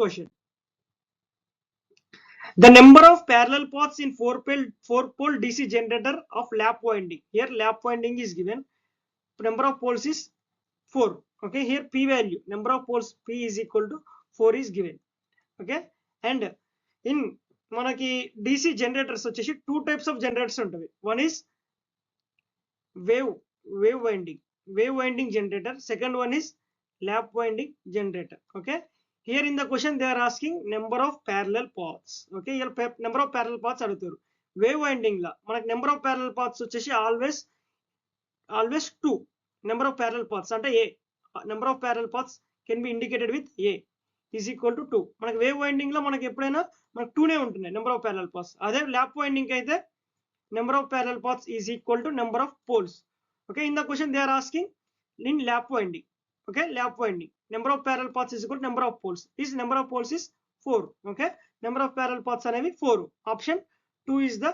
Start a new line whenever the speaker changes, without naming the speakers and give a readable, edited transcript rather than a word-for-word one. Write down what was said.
question. The number of parallel paths in four-pole DC generator of lap winding. Here lap winding is given. Number of poles is 4. Okay, here P value, number of poles P is equal to 4 is given. Okay, and in మనకి DC generators వచ్చేసి 2 types of generators ఉంటాయి. One is wave winding generator. Second one is lap winding generator. Okay, here in the question they are asking number of parallel paths. Okay, here number of parallel paths అడుగుతారు. Wave winding లా మనకి number of parallel paths వచ్చేసి always 2 number of parallel paths అంటే a number of parallel paths can be indicated with a is equal to 2. మనకి wave winding లో మనకి ఎప్పుడైనా మనకు 2 నే ఉంటున్నాయి నెంబర్ ఆఫ్ ప్యారలల్ పాత్స్. అదే ల్యాప్ వైండింగ్ అయితే number of parallel paths is equal to number of poles. Okay, in the question they are asking in lap winding. Okay, lap winding number of parallel paths is equal to number of poles. Number of poles is 4. Okay, number of parallel paths అనేవి 4. Option 2 is the